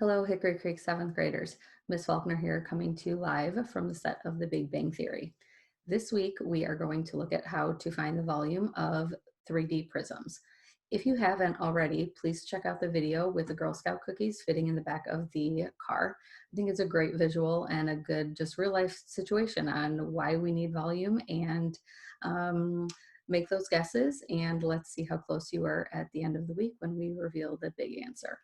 Hello, Hickory Creek 7th graders. Miss Faulkner here, coming to you live from the set of The Big Bang Theory. This week, we are going to look at how to find the volume of 3D prisms. If you haven't already, please check out the video with the Girl Scout cookies fitting in the back of the car. I think it's a great visual and a good just real life situation on why we need volume, and make those guesses, and let's see how close you are at the end of the week when we reveal the big answer.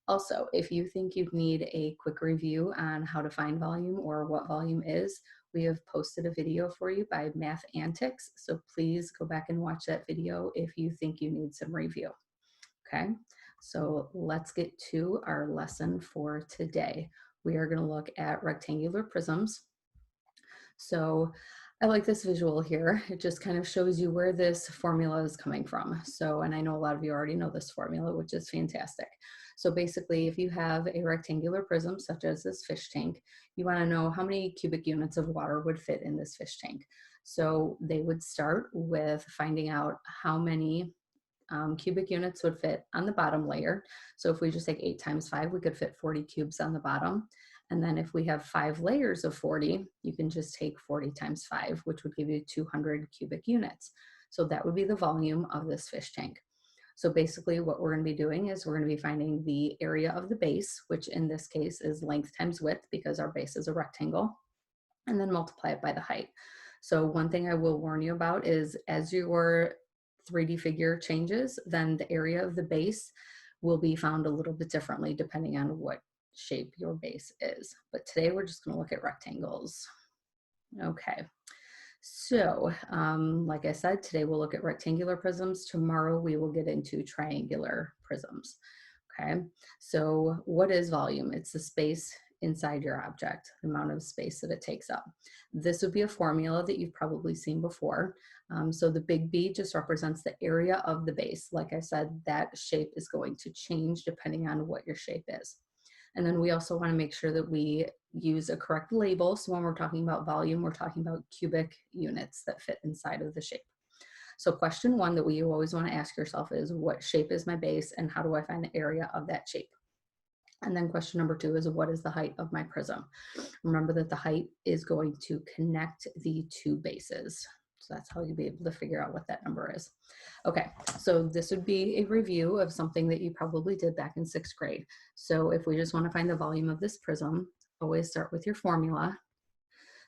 Also, if you think you need a quick review on how to find volume or what volume is, we have posted a video for you by Math Antics, so please go back and watch that video if you think you need some review. Okay, so let's get to our lesson for today. We are going to look at rectangular prisms. So I like this visual here. It just kind of shows you where this formula is coming from. So, and I know a lot of you already know this formula, which is fantastic. So basically, if you have a rectangular prism, such as this fish tank, you want to know how many cubic units of water would fit in this fish tank. So they would start with finding out how many cubic units would fit on the bottom layer. So if we just take 8 times 5, we could fit 40 cubes on the bottom. And then if we have 5 layers of 40, you can just take 40 times 5, which would give you 200 cubic units. So that would be the volume of this fish tank. So basically what we're going to be doing is we're going to be finding the area of the base, which in this case is length times width because our base is a rectangle, and then multiply it by the height. So one thing I will warn you about is as your 3D figure changes, then the area of the base will be found a little bit differently depending on what shape your base is. But today we're just going to look at rectangles. Okay. So, like I said, today we'll look at rectangular prisms. Tomorrow we will get into triangular prisms. Okay, so what is volume? It's the space inside your object, the amount of space that it takes up. This would be a formula that you've probably seen before. So the big B just represents the area of the base. Like I said, that shape is going to change depending on what your shape is. And then we also want to make sure that we use a correct label. So when we're talking about volume, we're talking about cubic units that fit inside of the shape. So question one that we always want to ask yourself is, what shape is my base and how do I find the area of that shape? And then question number 2 is, what is the height of my prism? Remember that the height is going to connect the two bases. So that's how you'll be able to figure out what that number is. Okay, so this would be a review of something that you probably did back in 6th grade. So if we just want to find the volume of this prism, always start with your formula.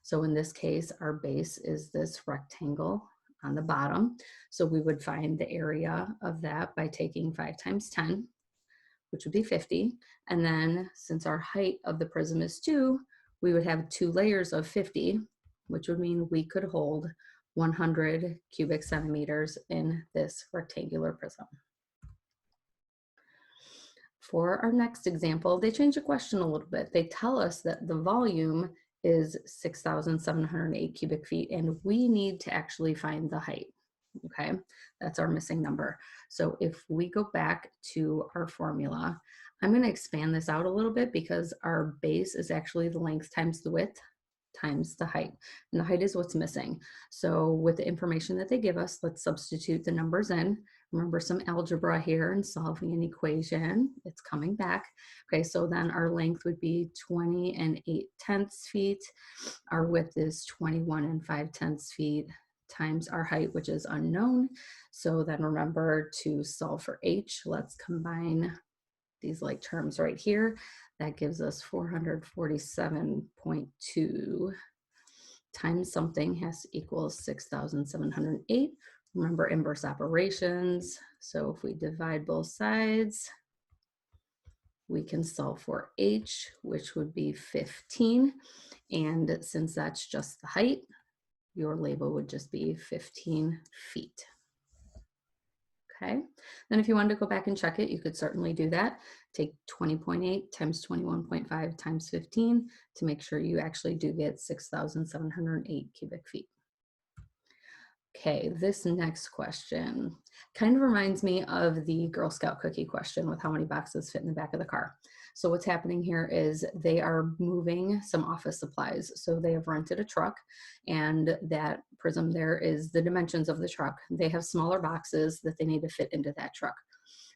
So in this case, our base is this rectangle on the bottom. So we would find the area of that by taking 5 times 10, which would be 50. And then since our height of the prism is 2, we would have 2 layers of 50, which would mean we could hold 100 cubic centimeters in this rectangular prism. For our next example, they change the question a little bit. They tell us that the volume is 6,708 cubic feet, and we need to actually find the height. Okay, that's our missing number. So if we go back to our formula, I'm going to expand this out a little bit because our base is actually the length times the width times the height, and the height is what's missing. So with the information that they give us, let's substitute the numbers in. Remember some algebra here and solving an equation. It's coming back. Okay, so then our length would be 20 and 8/10 feet. Our width is 21 and 5/10 feet times our height, which is unknown. So then remember to solve for h. Let's combine these like terms right here. That gives us 447.2 times something has to equal 6,708. Remember inverse operations. So if we divide both sides, we can solve for h, which would be 15. And since that's just the height, your label would just be 15 feet. Okay, then if you wanted to go back and check it, you could certainly do that. Take 20.8 times 21.5 times 15 to make sure you actually do get 6,708 cubic feet. Okay, this next question kind of reminds me of the Girl Scout cookie question with how many boxes fit in the back of the car. So what's happening here is they are moving some office supplies. So they have rented a truck, and that prism there is the dimensions of the truck. They have smaller boxes that they need to fit into that truck.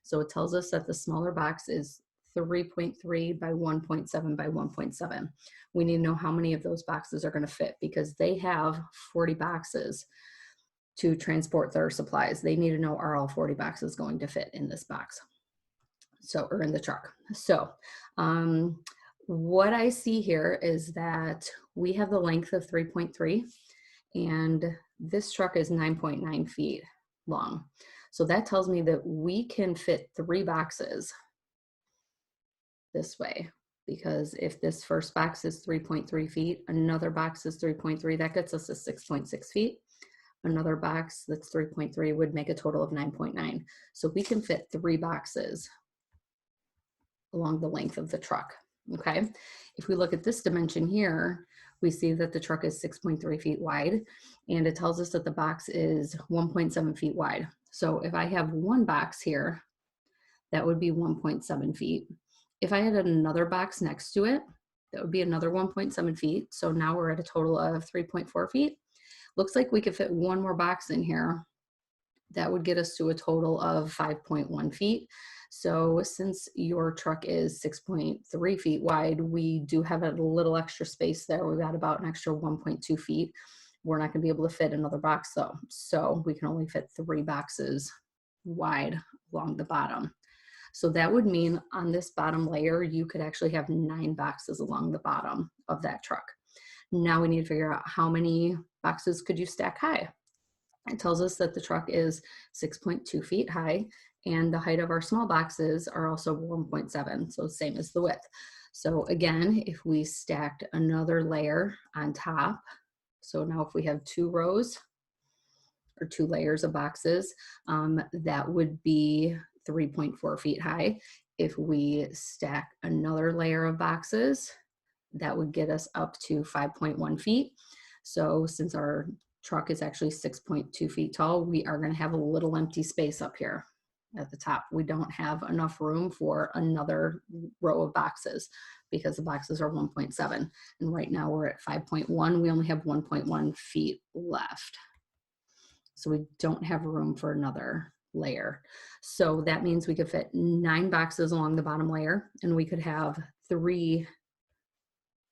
So it tells us that the smaller box is 3.3 by 1.7 by 1.7. We need to know how many of those boxes are going to fit because they have 40 boxes to transport their supplies. They need to know, are all 40 boxes going to fit in this box? So, or in the truck. So, what I see here is that we have the length of 3.3 and this truck is 9.9 feet long. So that tells me that we can fit 3 boxes this way, because if this first box is 3.3 feet, another box is 3.3, that gets us to 6.6 feet. Another box that's 3.3 would make a total of 9.9. So we can fit 3 boxes along the length of the truck, okay? If we look at this dimension here, we see that the truck is 6.3 feet wide, and it tells us that the box is 1.7 feet wide. So if I have one box here, that would be 1.7 feet. If I had another box next to it, that would be another 1.7 feet. So now we're at a total of 3.4 feet. Looks like we could fit one more box in here. That would get us to a total of 5.1 feet. So since your truck is 6.3 feet wide, we do have a little extra space there. We've got about an extra 1.2 feet. We're not gonna be able to fit another box though. So we can only fit 3 boxes wide along the bottom. So that would mean on this bottom layer, you could actually have 9 boxes along the bottom of that truck. Now we need to figure out how many boxes could you stack high. It tells us that the truck is 6.2 feet high, and the height of our small boxes are also 1.7, so same as the width. So again, if we stacked another layer on top, so now if we have 2 rows or 2 layers of boxes, that would be 3.4 feet high. If we stack another layer of boxes, that would get us up to 5.1 feet. So since our truck is actually 6.2 feet tall, we are going to have a little empty space up here at the top. We don't have enough room for another row of boxes because the boxes are 1.7. And right now we're at 5.1. We only have 1.1 feet left. So we don't have room for another layer. So that means we could fit 9 boxes along the bottom layer, and we could have 3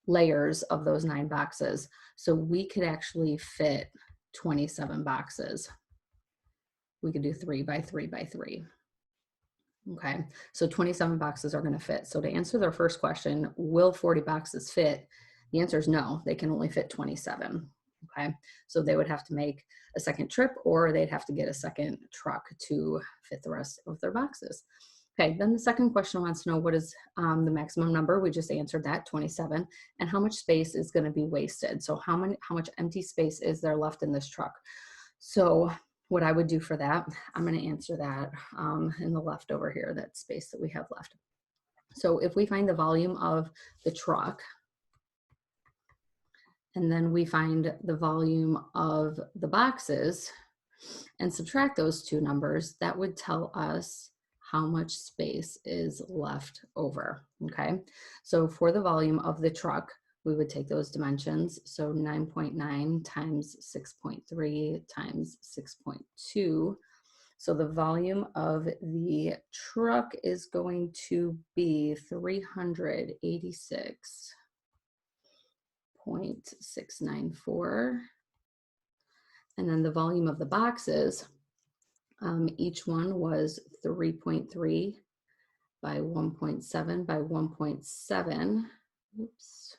layers of those 9 boxes. So we could actually fit 27 boxes. We could do 3 by 3 by 3. Okay, so 27 boxes are going to fit. So to answer their first question, will 40 boxes fit? The answer is no, they can only fit 27. Okay, so they would have to make a second trip, or they'd have to get a second truck to fit the rest of their boxes. Okay, then the second question wants to know what is the maximum number. We just answered that, 27, and how much space is going to be wasted. So how much empty space is there left in this truck? So what I would do for that, I'm going to answer that in the left over here, that space that we have left. So if we find the volume of the truck, and then we find the volume of the boxes and subtract those 2 numbers, that would tell us how much space is left over, okay? So for the volume of the truck, we would take those dimensions. So 9.9 times 6.3 times 6.2. So the volume of the truck is going to be 386.694. And then the volume of the boxes, each one was 3.3 by 1.7 by 1.7. Oops.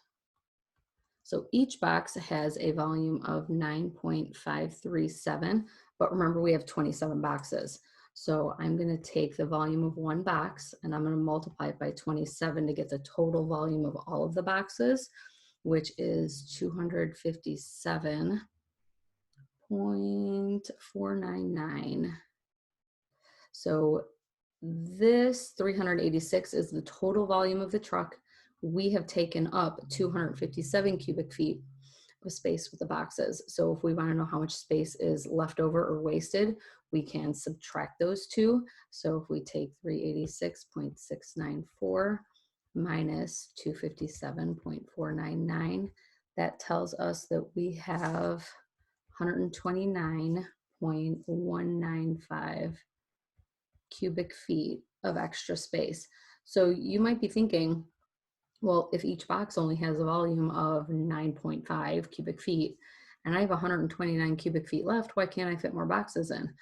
So each box has a volume of 9.537, but remember we have 27 boxes. So I'm going to take the volume of one box and I'm going to multiply it by 27 to get the total volume of all of the boxes, which is 257.499. So this 386 is the total volume of the truck. We have taken up 257 cubic feet of space with the boxes. So if we want to know how much space is left over or wasted, we can subtract those 2. So if we take 386.694 minus 257.499, that tells us that we have 129.195 cubic feet of extra space. So you might be thinking, well, if each box only has a volume of 9.5 cubic feet and I have 129 cubic feet left, why can't I fit more boxes in?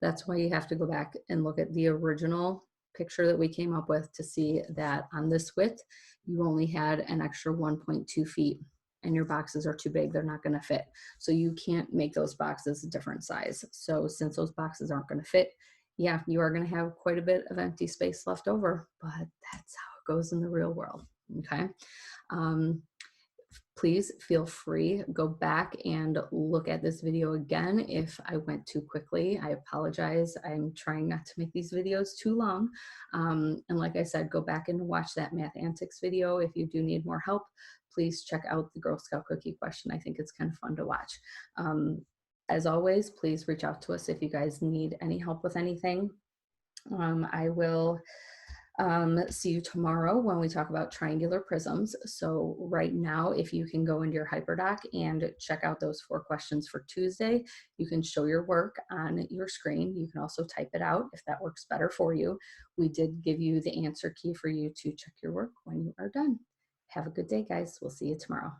That's why you have to go back and look at the original picture that we came up with to see that on this width, you only had an extra 1.2 feet and your boxes are too big, they're not gonna fit. So you can't make those boxes a different size. So since those boxes aren't gonna fit, yeah, you are gonna have quite a bit of empty space left over, but that's how it goes in the real world, okay? Um, Please feel free, go back and look at this video again. If I went too quickly, I apologize. I'm trying not to make these videos too long. And like I said, go back and watch that Math Antics video. If you do need more help, please check out the Girl Scout cookie question. I think it's kind of fun to watch. As always, please reach out to us if you guys need any help with anything. I will see you tomorrow when we talk about triangular prisms. So right now, if you can go into your HyperDoc and check out those 4 questions for Tuesday, you can show your work on your screen. You can also type it out if that works better for you. We did give you the answer key for you to check your work when you are done. Have a good day, guys. We'll see you tomorrow.